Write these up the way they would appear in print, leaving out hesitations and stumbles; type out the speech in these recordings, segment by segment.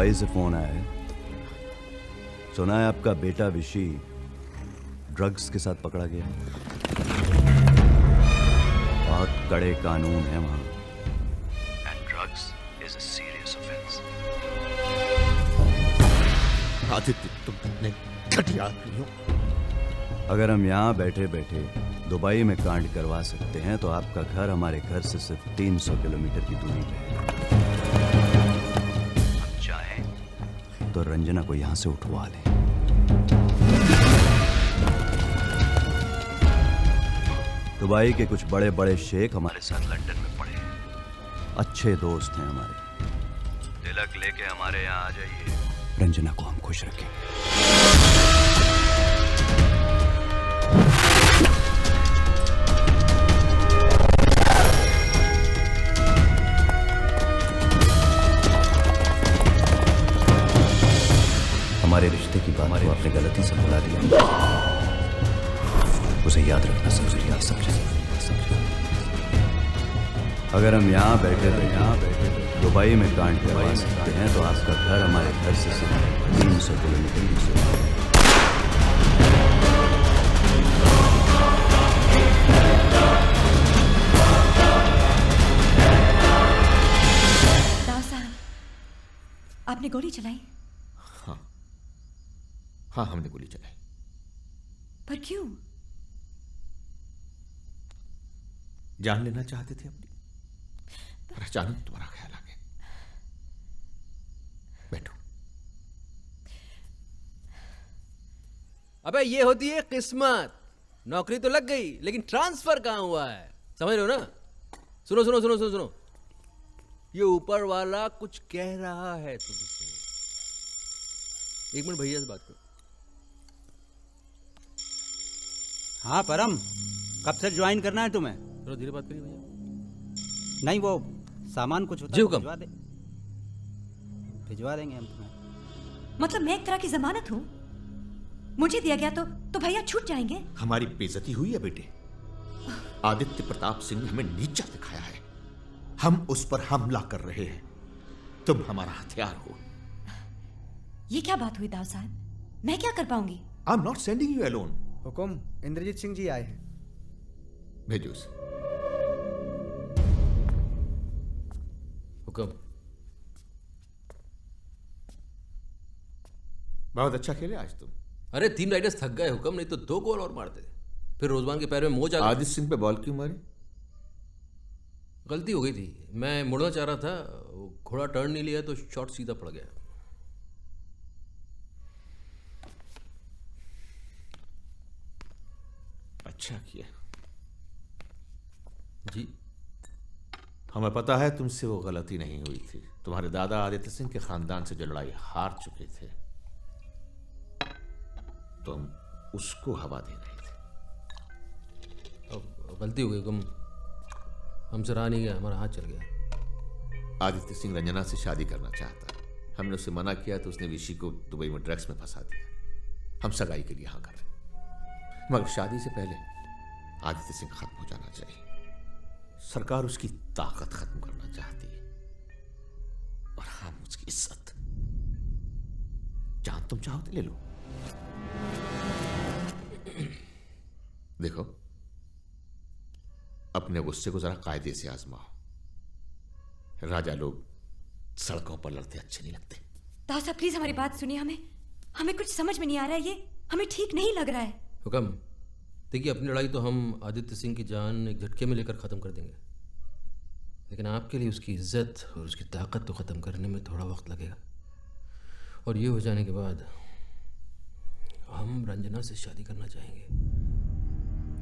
Dubai से phone आया है। सुना है आपका बेटा विशी ड्रग्स के साथ पकड़ा गया। बहुत कड़े कानून है वहां। And drugs is a serious offence. Aditya, तुम कितने घटिया आदमी हो। अगर हम यहाँ बैठे बैठे दुबई में कांड करवा सकते हैं तो आपका घर हमारे घर से सिर्फ 300 किलोमीटर की दूरी पे है। हम चाहें तो रंजना को यहाँ से उठवा लें। दुबई के कुछ बड़े बड़े शेख हमारे साथ लंदन में पड़े हैं। अच्छे दोस्त हैं हमारे। तिलक लेके हमारे यहाँ आ जाइए। रंजना को हम खुश रखेंगे। हमारे रिश्ते की बात को आपने गलती से भुला दिया। उसे याद रखना जरूरी है। समझे? अगर हम यहाँ बैठे दुबई में कांड करवा सकते हैं तो आपका घर हमारे घर से सिर्फ 300 किलोमीटर की दूरी है। राव साहब, आपने गोली चलाई? हाँ, हमने गोली चलाई। पर क्यों? जान लेना चाहते थे अपनी, पर अचानक तुम्हारा ख्याल आ गया। बैठो। अबे ये होती है किस्मत। नौकरी तो लग गई लेकिन ट्रांसफर कहाँ हुआ है, समझ रहे हो ना? सुनो सुनो सुनो सुनो सुनो, ये ऊपर वाला कुछ कह रहा है तुमसे। एक मिनट भैया से बात करो। हाँ परम, कब से ज्वाइन करना है तुम्हें? थोड़ा धीरे बात करिए भैया। नहीं, वो सामान कुछ होता जी है हुक्म। भिजवा देंगे हम तुम्हें। मतलब मैं एक तरह की जमानत हूँ? मुझे दिया गया तो भैया छूट जाएंगे? हमारी बेइज्जती हुई है बेटे। आदित्य प्रताप सिंह ने हमें नीचा दिखाया है। हम उस पर हमला कर रहे हैं। तुम हमारा हथियार हो। ये क्या बात हुई दाव साहब? मैं क्या कर पाऊंगी? I am not sending you alone. हुकुम, इंद्रजीत सिंह जी आए हैं। भेजो उसे। हुक्म। बहुत अच्छा खेले आज तुम। अरे 3 राइडर्स थक गए हुक्म, नहीं तो 2 गोल और मारते। फिर रोजबान के पैर में मोच आ गई। आदित्य सिंह पे बॉल क्यों मारी? गलती हो गई थी, मैं मुड़ना चाह रहा था, घोड़ा टर्न नहीं लिया तो शॉट सीधा पड़ गया। अच्छा किया। जी हमें पता है तुमसे वो गलती नहीं हुई थी। तुम्हारे दादा आदित्य सिंह के खानदान से जो लड़ाई हार चुके थे, तुम उसको हवा दे रहे थे। अब गलती हो गई हुक्म, हमसे रहा नहीं गया, हमारा हाथ चल गया। आदित्य सिंह रंजना से शादी करना चाहता। हमने उसे मना किया तो उसने विशी को दुबई में ड्रग्स में फंसा दिया। हम सगाई के लिए हाँ कर रहे, मगर शादी से पहले आदित्य सिंह खत्म हो जाना चाहिए। सरकार उसकी ताकत खत्म करना चाहती है और हम उसकी इज्जत। जान तुम चाहो तो ले लो। देखो, अपने गुस्से को जरा कायदे से आजमाओ। राजा लोग सड़कों पर लड़ते अच्छे नहीं लगते। दाव साहब प्लीज हमारी बात सुनिए। हमें कुछ समझ में नहीं आ रहा है। ये हमें ठीक नहीं लग रहा है। हुक्म, देखिए अपनी लड़ाई तो हम आदित्य सिंह की जान एक झटके में लेकर ख़त्म कर देंगे, लेकिन आपके लिए उसकी इज्जत और उसकी ताकत तो ख़त्म करने में थोड़ा वक्त लगेगा। और ये हो जाने के बाद हम रंजना से शादी करना चाहेंगे।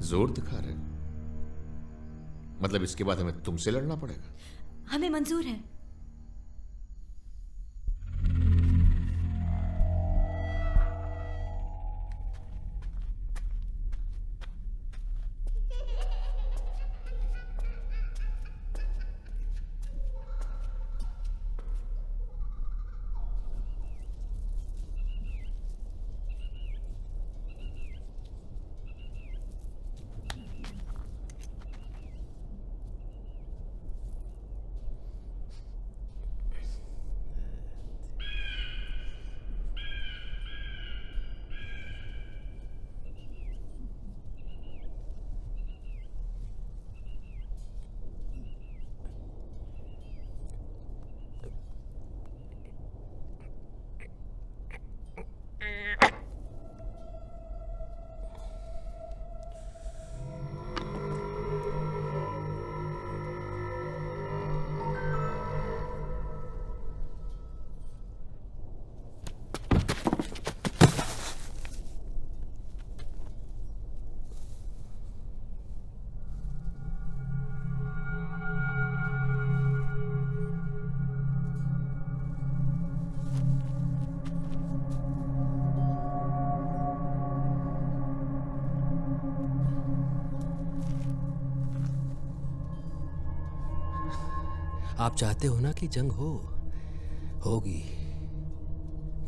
जोर दिखा रहे? मतलब इसके बाद हमें तुमसे लड़ना पड़ेगा? हमें मंजूर है। आप चाहते हो ना कि जंग होगी,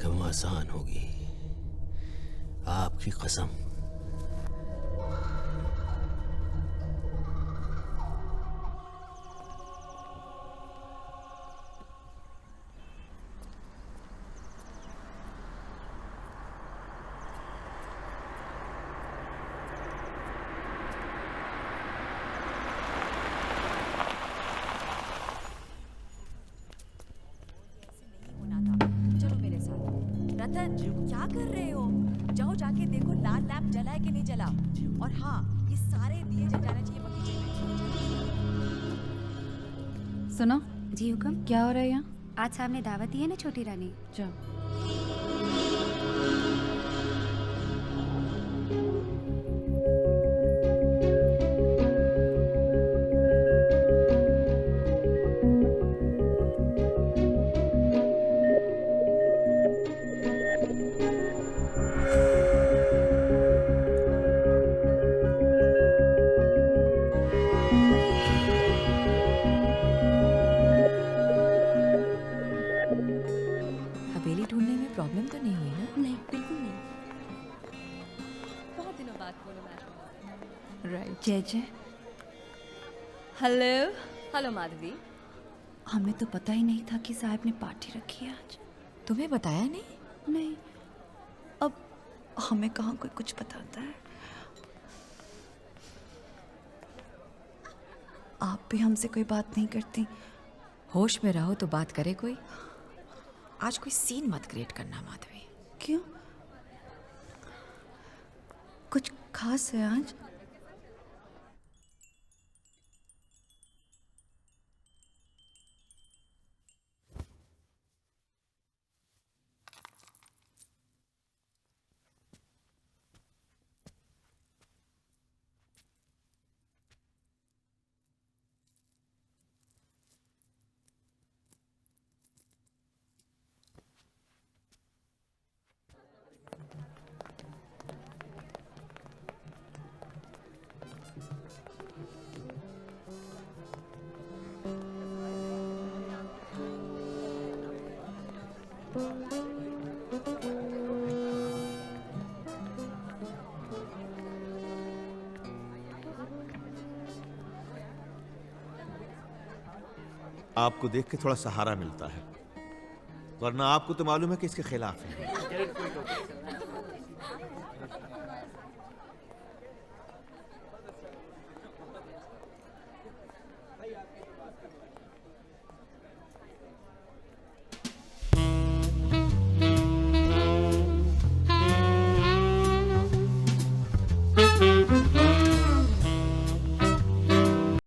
क्यों आसान होगी, आपकी कसम। चलो मेरे साथ। रतन, क्या कर रहे हो? जाओ जाके देखो लाल लैंप जला है कि नहीं जला। और हाँ, ये सारे दिए जल जाने चाहिए बगीचे में। सुनो, जी हुक्म। क्या हो रहा है यहाँ? आज सामने दावत दी है ना छोटी रानी। जाओ। हवेली ढूंढने में प्रॉब्लम तो नहीं हुई ना? नहीं, बिल्कुल नहीं। बहुत दिनों बाद बोलो मैच। राइट। जय जय। Hello hello Madhavi. हमें तो पता ही नहीं था कि साहब ने पार्टी रखी है आज। तुम्हें बताया नहीं? नहीं, अब हमें कहाँ कोई कुछ बताता है। आप भी हमसे कोई बात नहीं करती। होश में रहो तो बात करे कोई। आज कोई सीन मत क्रिएट करना माधवी। क्यों? कुछ खास है आज? आपको देख के थोड़ा सहारा मिलता है, वरना आपको तो मालूम है कि इसके खिलाफ है।